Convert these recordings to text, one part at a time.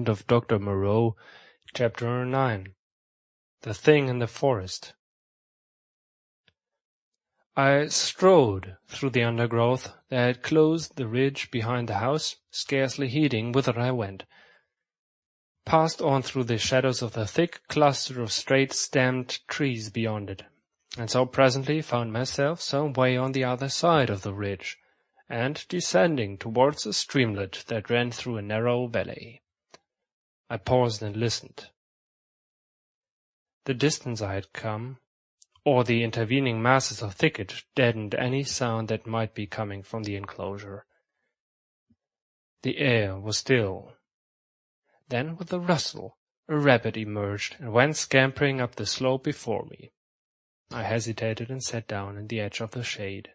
of Dr. Moreau, Chapter 9. The Thing in the Forest. I strode through the undergrowth that had closed the ridge behind the house, scarcely heeding whither I went. Passed on through the shadows of the thick cluster of straight-stemmed trees beyond it, and so presently found myself some way on the other side of the ridge, and descending towards a streamlet that ran through a narrow valley. I paused and listened. The distance I had come, or the intervening masses of thicket, deadened any sound that might be coming from the enclosure. The air was still. Then, with a rustle, a rabbit emerged and went scampering up the slope before me. I hesitated and sat down in the edge of the shade.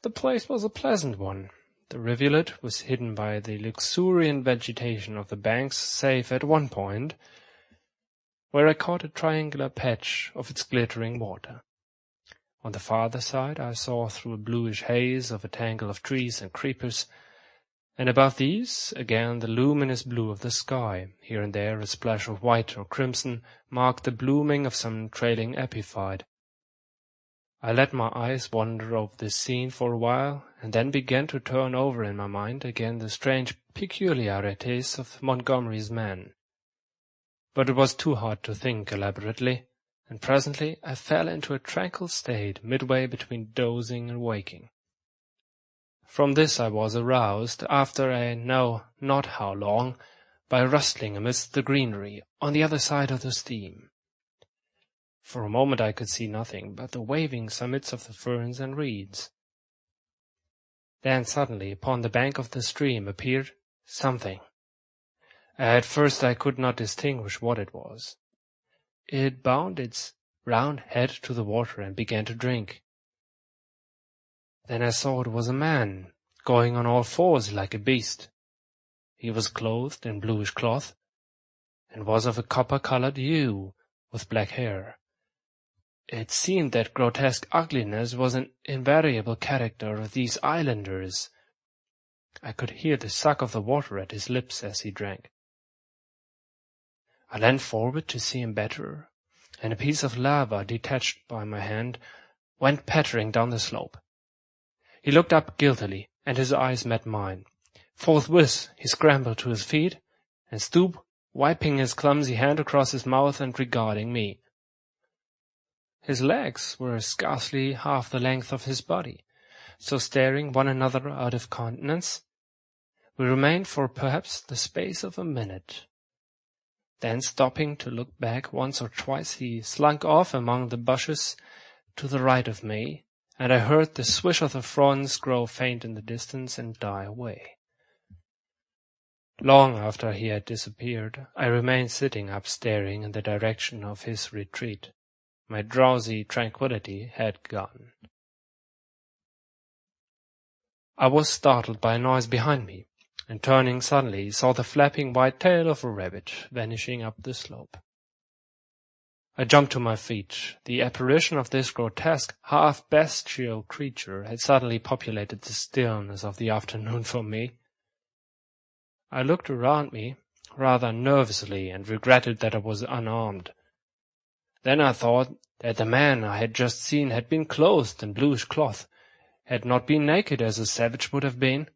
The place was a pleasant one. The rivulet was hidden by the luxuriant vegetation of the banks, save at one point, where I caught a triangular patch of its glittering water. On the farther side I saw through a bluish haze of a tangle of trees and creepers, and above these again the luminous blue of the sky. Here and there a splash of white or crimson marked the blooming of some trailing epiphyte. I let my eyes wander over this scene for a while, and then began to turn over in my mind again the strange peculiarities of Montgomery's men. But it was too hard to think elaborately, and presently I fell into a tranquil state midway between dozing and waking. From this I was aroused, after I know not how long, by rustling amidst the greenery on the other side of the stream. For a moment I could see nothing but the waving summits of the ferns and reeds. Then suddenly upon the bank of the stream appeared something. At first I could not distinguish what it was. It bowed its round head to the water and began to drink. Then I saw it was a man, going on all fours like a beast. He was clothed in bluish cloth, and was of a copper-colored hue, with black hair. It seemed that grotesque ugliness was an invariable character of these islanders. I could hear the suck of the water at his lips as he drank. I leaned forward to see him better, and a piece of lava detached by my hand went pattering down the slope. He looked up guiltily, and his eyes met mine. Forthwith he scrambled to his feet, and stooped, wiping his clumsy hand across his mouth and regarding me. His legs were scarcely half the length of his body, so staring one another out of countenance, we remained for perhaps the space of a minute. Then, stopping to look back once or twice, he slunk off among the bushes to the right of me, and I heard the swish of the fronds grow faint in the distance and die away. Long after he had disappeared, I remained sitting up staring in the direction of his retreat. My drowsy tranquillity had gone. I was startled by a noise behind me, and turning suddenly saw the flapping white tail of a rabbit vanishing up the slope. I jumped to my feet. The apparition of this grotesque, half-bestial creature had suddenly populated the stillness of the afternoon for me. I looked around me rather nervously and regretted that I was unarmed. Then I thought that the man I had just seen had been clothed in bluish cloth, had not been naked as a savage would have been,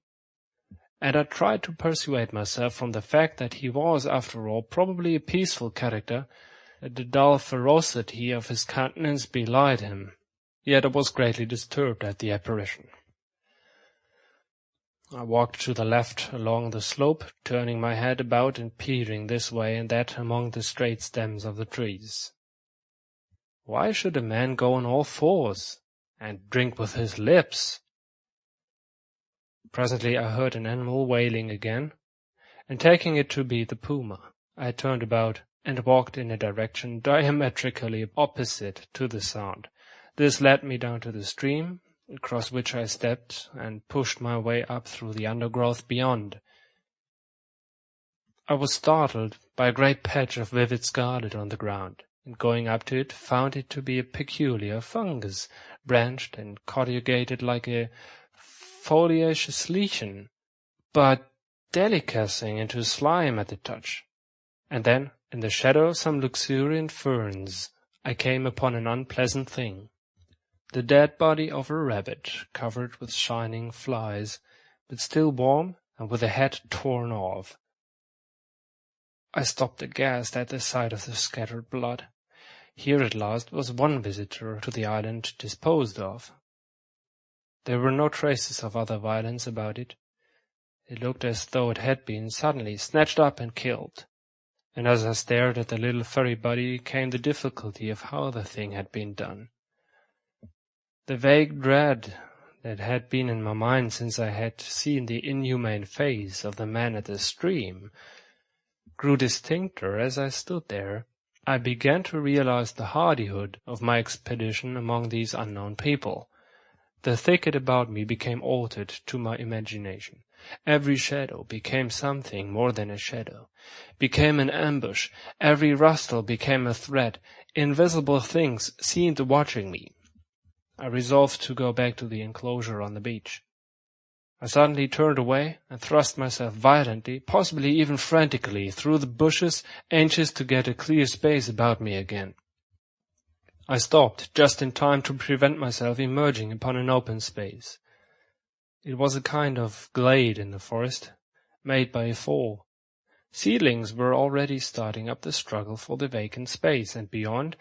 and I tried to persuade myself from the fact that he was, after all, probably a peaceful character, that the dull ferocity of his countenance belied him. Yet I was greatly disturbed at the apparition. I walked to the left along the slope, turning my head about and peering this way and that among the straight stems of the trees. Why should a man go on all fours and drink with his lips? Presently I heard an animal wailing again, and taking it to be the puma, I turned about and walked in a direction diametrically opposite to the sound. This led me down to the stream, across which I stepped and pushed my way up through the undergrowth beyond. I was startled by a great patch of vivid scarlet on the ground, and going up to it found it to be a peculiar fungus, branched and corrugated like a foliaceous lichen, but delicating into slime at the touch. And then, in the shadow of some luxuriant ferns, I came upon an unpleasant thing. The dead body of a rabbit, covered with shining flies, but still warm and with the head torn off. I stopped aghast at the sight of the scattered blood. Here at last was one visitor to the island disposed of. There were no traces of other violence about it. It looked as though it had been suddenly snatched up and killed. And as I stared at the little furry body came the difficulty of how the thing had been done. The vague dread that had been in my mind since I had seen the inhumane face of the man at the stream grew distincter as I stood there. I began to realize the hardihood of my expedition among these unknown people. The thicket about me became altered to my imagination. Every shadow became something more than a shadow, became an ambush. Every rustle became a threat. Invisible things seemed watching me. I resolved to go back to the enclosure on the beach. I suddenly turned away and thrust myself violently, possibly even frantically, through the bushes, anxious to get a clear space about me again. I stopped just in time to prevent myself emerging upon an open space. It was a kind of glade in the forest, made by a fall. Seedlings were already starting up the struggle for the vacant space, and beyond,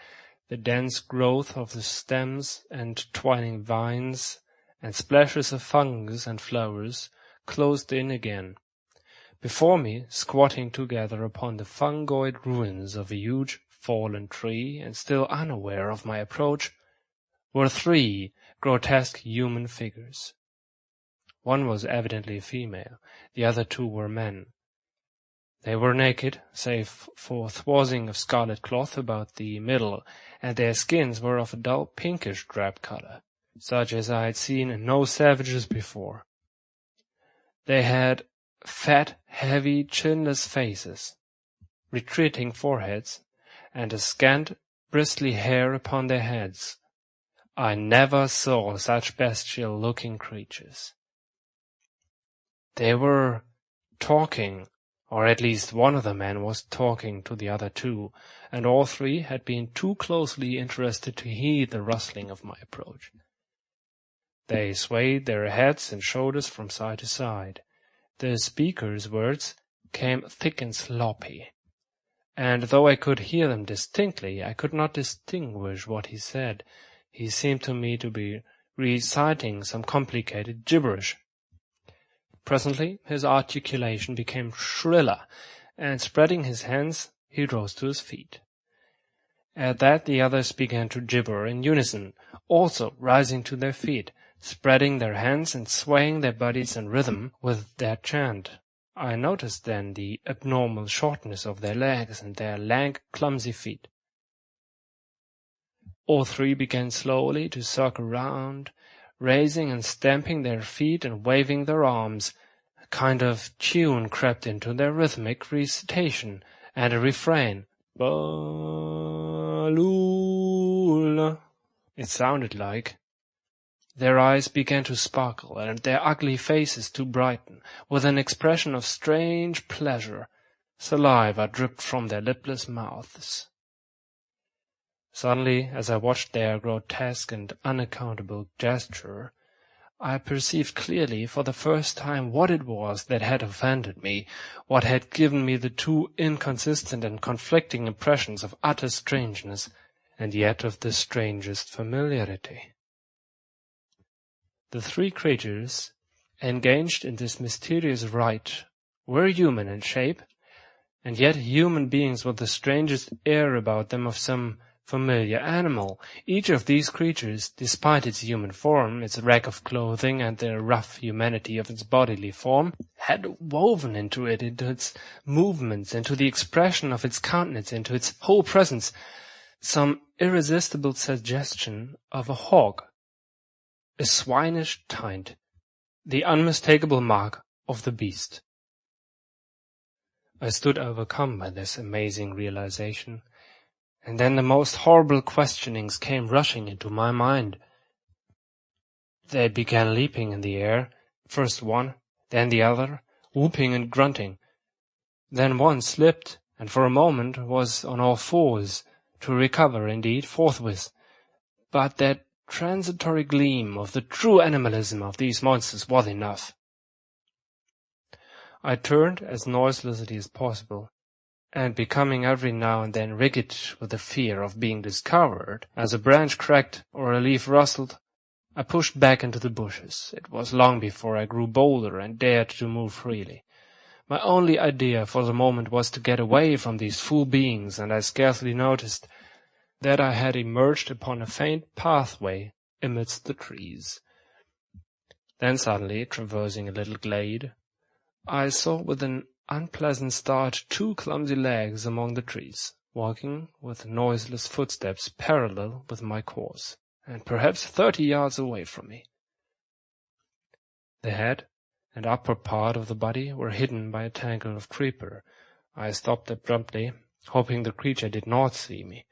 the dense growth of the stems and twining vines and splashes of fungus and flowers closed in again. Before me, squatting together upon the fungoid ruins of a huge fallen tree and still unaware of my approach, were 3 grotesque human figures. One was evidently a female, the other 2 were men. They were naked, save for swathing of scarlet cloth about the middle, and their skins were of a dull pinkish drab color, such as I had seen in no savages before. They had fat, heavy, chinless faces, retreating foreheads, and a scant, bristly hair upon their heads. I never saw such bestial-looking creatures. They were talking, or at least one of the men was talking to the other 2, and all 3 had been too closely interested to heed the rustling of my approach. They swayed their heads and shoulders from side to side. The speaker's words came thick and sloppy, and though I could hear them distinctly, I could not distinguish what he said. He seemed to me to be reciting some complicated gibberish. Presently his articulation became shriller, and spreading his hands, he rose to his feet. At that the others began to gibber in unison, also rising to their feet, spreading their hands and swaying their bodies in rhythm with their chant. I noticed then the abnormal shortness of their legs and their lank, clumsy feet. All 3 began slowly to circle round, raising and stamping their feet and waving their arms. A kind of tune crept into their rhythmic recitation, and a refrain. Balula, it sounded like. Their eyes began to sparkle, and their ugly faces to brighten, with an expression of strange pleasure. Saliva dripped from their lipless mouths. Suddenly, as I watched their grotesque and unaccountable gesture, I perceived clearly for the first time what it was that had offended me, what had given me the 2 inconsistent and conflicting impressions of utter strangeness, and yet of the strangest familiarity. The 3 creatures engaged in this mysterious rite were human in shape, and yet human beings with the strangest air about them of some familiar animal. Each of these creatures, despite its human form, its rack of clothing, and the rough humanity of its bodily form, had woven into its movements, into the expression of its countenance, into its whole presence, some irresistible suggestion of a hog, a swinish taint, the unmistakable mark of the beast. I stood overcome by this amazing realization, and then the most horrible questionings came rushing into my mind. They began leaping in the air, first one, then the other, whooping and grunting. Then one slipped, and for a moment was on all fours, to recover, indeed, forthwith. But that transitory gleam of the true animalism of these monsters was enough. I turned as noiselessly as possible, and becoming every now and then rigid with the fear of being discovered, as a branch cracked or a leaf rustled, I pushed back into the bushes. It was long before I grew bolder and dared to move freely. My only idea for the moment was to get away from these foul beings, and I scarcely noticed that I had emerged upon a faint pathway amidst the trees. Then suddenly, traversing a little glade, I saw with an unpleasant start 2 clumsy legs among the trees, walking with noiseless footsteps parallel with my course, and perhaps 30 yards away from me. The head and upper part of the body were hidden by a tangle of creeper. I stopped abruptly, hoping the creature did not see me.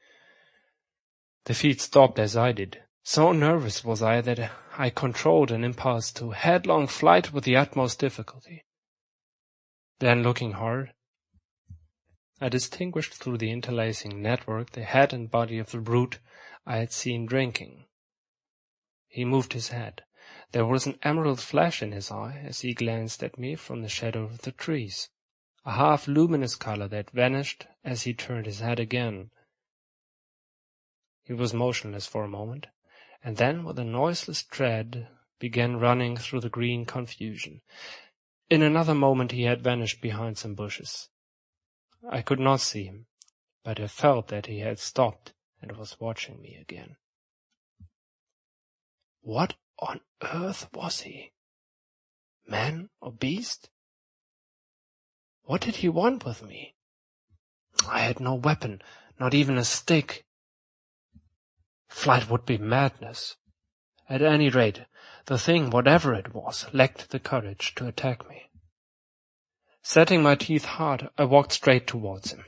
The feet stopped as I did. So nervous was I that I controlled an impulse to headlong flight with the utmost difficulty. Then, looking hard, I distinguished through the interlacing network the head and body of the brute I had seen drinking. He moved his head. There was an emerald flash in his eye as he glanced at me from the shadow of the trees, a half-luminous color that vanished as he turned his head again. He was motionless for a moment, and then with a noiseless tread began running through the green confusion. In another moment he had vanished behind some bushes. I could not see him, but I felt that he had stopped and was watching me again. What on earth was he? Man or beast? What did he want with me? I had no weapon, not even a stick. Flight would be madness. At any rate, the thing, whatever it was, lacked the courage to attack me. Setting my teeth hard, I walked straight towards him.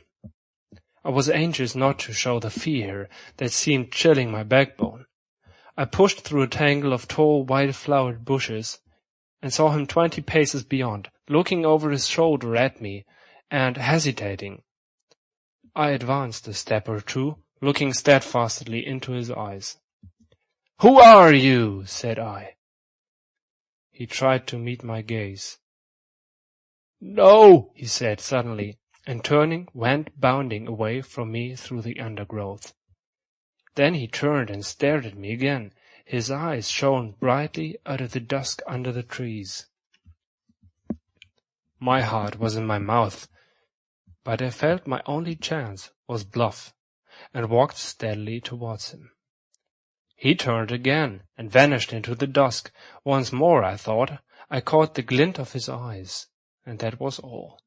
I was anxious not to show the fear that seemed chilling my backbone. I pushed through a tangle of tall, white-flowered bushes and saw him 20 paces beyond, looking over his shoulder at me and hesitating. I advanced a step or two, looking steadfastly into his eyes. "Who are you?" said I. He tried to meet my gaze. "No," he said suddenly, and turning, went bounding away from me through the undergrowth. Then he turned and stared at me again. His eyes shone brightly out of the dusk under the trees. My heart was in my mouth, but I felt my only chance was bluff, and walked steadily towards him. He turned again and vanished into the dusk. Once more, I thought, I caught the glint of his eyes, and that was all.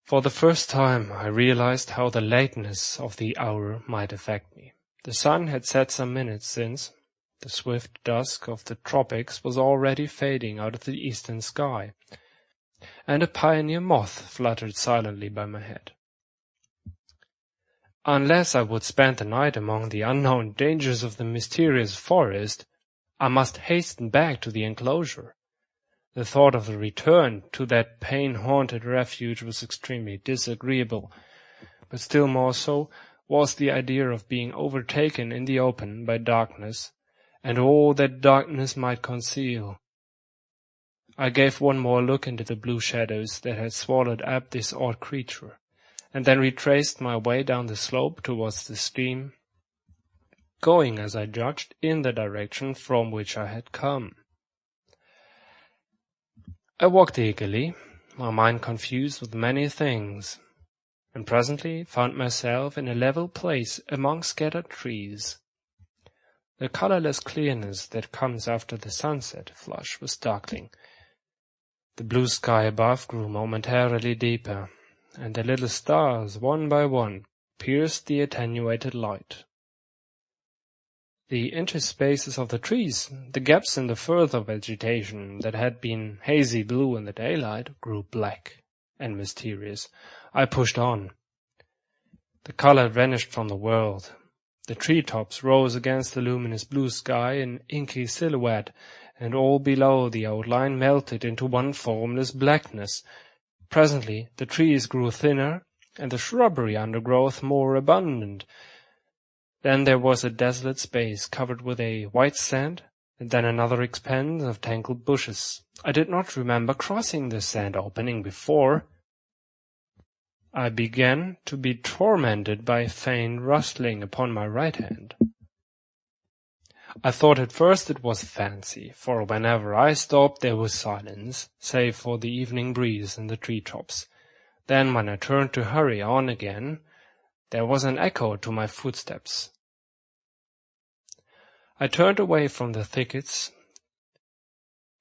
For the first time I realized how the lateness of the hour might affect me. The sun had set some minutes since. The swift dusk of the tropics was already fading out of the eastern sky, and a pioneer moth fluttered silently by my head. Unless I would spend the night among the unknown dangers of the mysterious forest, I must hasten back to the enclosure. The thought of the return to that pain-haunted refuge was extremely disagreeable, but still more so was the idea of being overtaken in the open by darkness, and all that darkness might conceal. I gave one more look into the blue shadows that had swallowed up this odd creature, and then retraced my way down the slope towards the stream, going, as I judged, in the direction from which I had come. I walked eagerly, my mind confused with many things, and presently found myself in a level place among scattered trees. The colorless clearness that comes after the sunset flush was darkling. The blue sky above grew momentarily deeper, and the little stars, one by one, pierced the attenuated light. The interspaces of the trees, the gaps in the further vegetation that had been hazy blue in the daylight, grew black and mysterious. I pushed on. The color vanished from the world. The treetops rose against the luminous blue sky in inky silhouette, and all below the outline melted into one formless blackness. Presently the trees grew thinner, and the shrubbery undergrowth more abundant. Then there was a desolate space covered with a white sand, and then another expanse of tangled bushes. I did not remember crossing this sand opening before. I began to be tormented by a faint rustling upon my right hand. I thought at first it was fancy, for whenever I stopped there was silence, save for the evening breeze in the tree-tops. Then when I turned to hurry on again, there was an echo to my footsteps. I turned away from the thickets,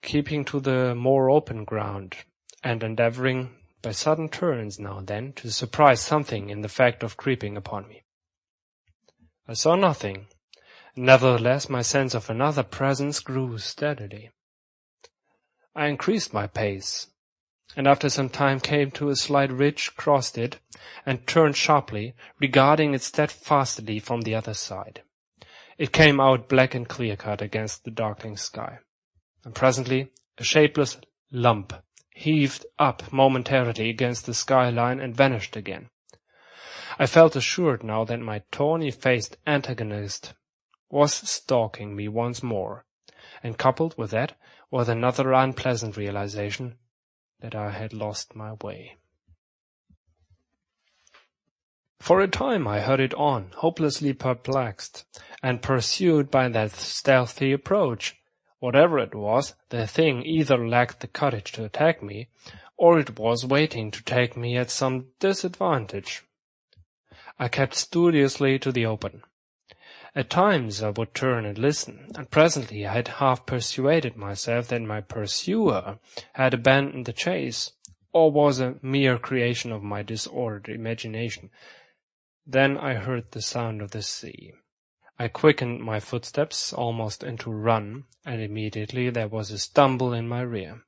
keeping to the more open ground, and endeavoring by sudden turns now and then to surprise something in the fact of creeping upon me. I saw nothing. Nevertheless, my sense of another presence grew steadily. I increased my pace, and after some time came to a slight ridge, crossed it, and turned sharply, regarding it steadfastly from the other side. It came out black and clear-cut against the darkening sky, and presently a shapeless lump heaved up momentarily against the skyline and vanished again. I felt assured now that my tawny-faced antagonist was stalking me once more, and coupled with that was another unpleasant realization that I had lost my way. For a time I hurried on, hopelessly perplexed, and pursued by that stealthy approach. Whatever it was, the thing either lacked the courage to attack me, or it was waiting to take me at some disadvantage. I kept studiously to the open. At times I would turn and listen, and presently I had half persuaded myself that my pursuer had abandoned the chase, or was a mere creation of my disordered imagination. Then I heard the sound of the sea. I quickened my footsteps almost into a run, and immediately there was a stumble in my rear.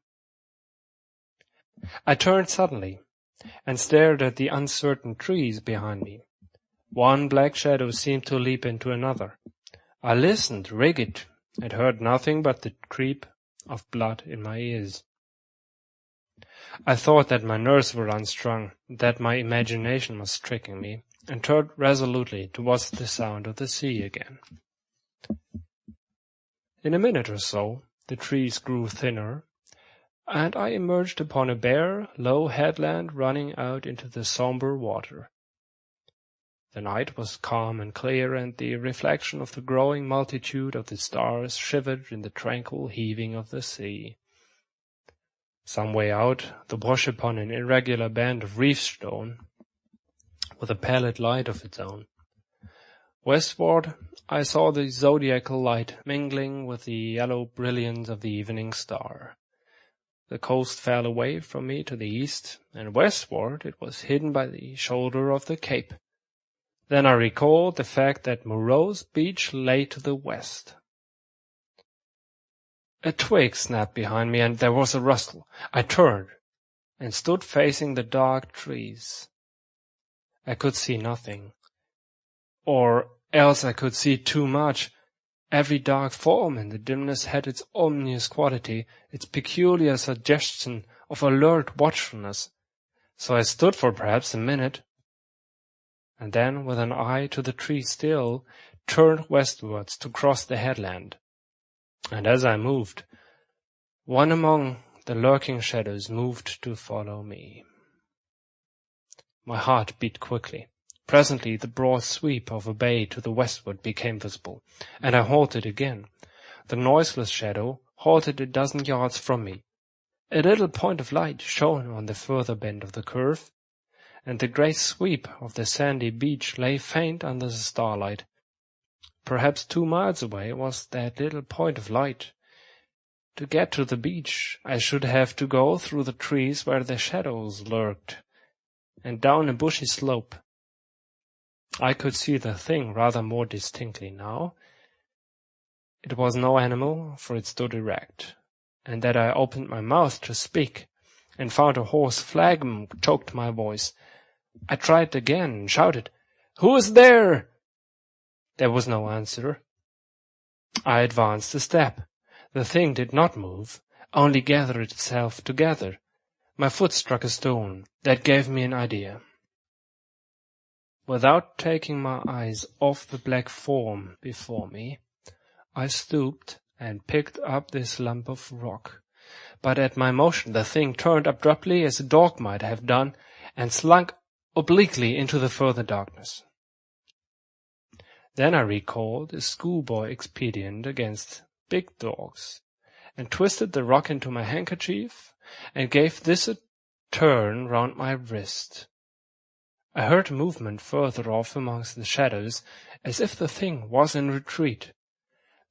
I turned suddenly, and stared at the uncertain trees behind me. One black shadow seemed to leap into another. I listened, rigid, and heard nothing but the creep of blood in my ears. I thought that my nerves were unstrung, that my imagination was tricking me, and turned resolutely towards the sound of the sea again. In a minute or so, the trees grew thinner, and I emerged upon a bare, low headland running out into the sombre water. The night was calm and clear, and the reflection of the growing multitude of the stars shivered in the tranquil heaving of the sea. Some way out, the wash upon an irregular band of reef stone, with a pallid light of its own. Westward, I saw the zodiacal light mingling with the yellow brilliance of the evening star. The coast fell away from me to the east, and westward it was hidden by the shoulder of the cape. Then I recalled the fact that Moreau's beach lay to the west. A twig snapped behind me, and there was a rustle. I turned, and stood facing the dark trees. I could see nothing, or else I could see too much. Every dark form in the dimness had its ominous quality, its peculiar suggestion of alert watchfulness. So I stood for perhaps a minute, and then, with an eye to the tree still, turned westwards to cross the headland. And as I moved, one among the lurking shadows moved to follow me. My heart beat quickly. Presently the broad sweep of a bay to the westward became visible, and I halted again. The noiseless shadow halted a dozen yards from me. A little point of light shone on the further bend of the curve, and the great sweep of the sandy beach lay faint under the starlight. Perhaps 2 miles away was that little point of light. To get to the beach, I should have to go through the trees where the shadows lurked, and down a bushy slope. I could see the thing rather more distinctly now. It was no animal, for it stood erect, and that I opened my mouth to speak, and found a hoarse phlegm choked my voice. I tried again, and shouted, "Who is there?" There was no answer. I advanced a step. The thing did not move, only gathered itself together. My foot struck a stone. That gave me an idea. Without taking my eyes off the black form before me, I stooped and picked up this lump of rock. But at my motion the thing turned abruptly as a dog might have done and slunk obliquely into the further darkness. Then I recalled a schoolboy expedient against big dogs, and twisted the rock into my handkerchief, and gave this a turn round my wrist. I heard a movement further off amongst the shadows, as if the thing was in retreat.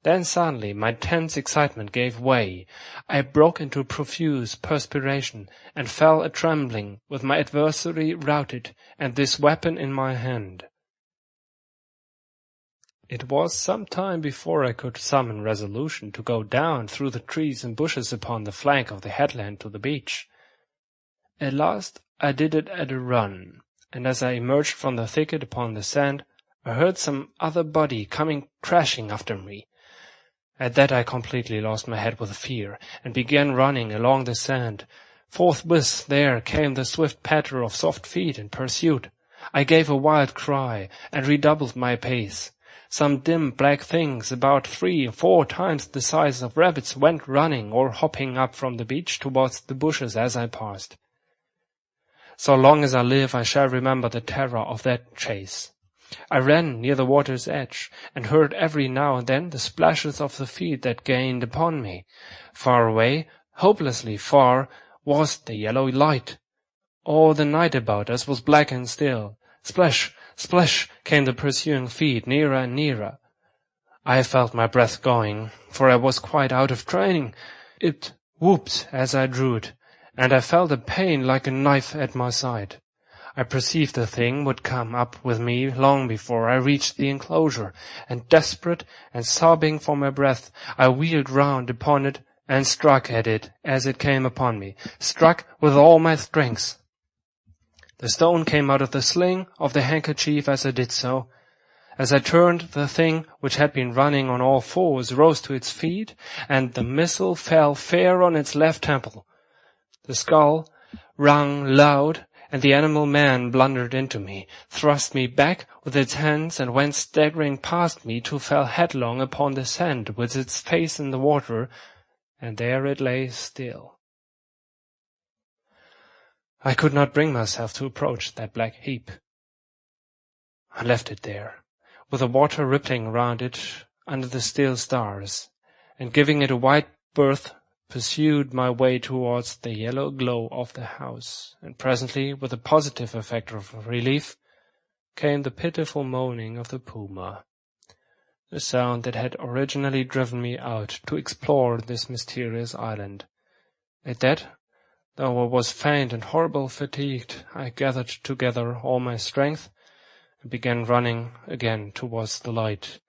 Then suddenly my tense excitement gave way. I broke into profuse perspiration, and fell a-trembling, with my adversary routed, and this weapon in my hand. It was some time before I could summon resolution to go down through the trees and bushes upon the flank of the headland to the beach. At last I did it at a run, and as I emerged from the thicket upon the sand, I heard some other body coming crashing after me. At that I completely lost my head with fear, and began running along the sand. Forthwith there came the swift patter of soft feet in pursuit. I gave a wild cry, and redoubled my pace. Some dim black things, about 3 or 4 times the size of rabbits, went running or hopping up from the beach towards the bushes as I passed. So long as I live, I shall remember the terror of that chase. I ran near the water's edge, and heard every now and then the splashes of the feet that gained upon me. Far away, hopelessly far, was the yellow light. All the night about us was black and still. Splash, splash, came the pursuing feet, nearer and nearer. I felt my breath going, for I was quite out of training. It whooped as I drew it, and I felt a pain like a knife at my side. I perceived the thing would come up with me long before I reached the enclosure, and desperate and sobbing for my breath, I wheeled round upon it and struck at it as it came upon me, struck with all my strength. The stone came out of the sling of the handkerchief as I did so. As I turned, the thing, which had been running on all fours, rose to its feet, and the missile fell fair on its left temple. The skull rung loud, and the animal man blundered into me, thrust me back with its hands, and went staggering past me to fall headlong upon the sand with its face in the water, and there it lay still. I could not bring myself to approach that black heap. I left it there, with the water rippling round it under the still stars, and giving it a wide berth, pursued my way towards the yellow glow of the house, and presently, with a positive effect of relief, came the pitiful moaning of the puma, the sound that had originally driven me out to explore this mysterious island. At that, though I was faint and horribly fatigued, I gathered together all my strength and began running again towards the light.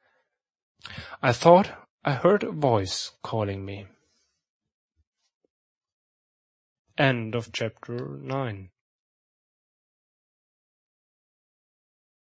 I thought I heard a voice calling me. End of chapter 9.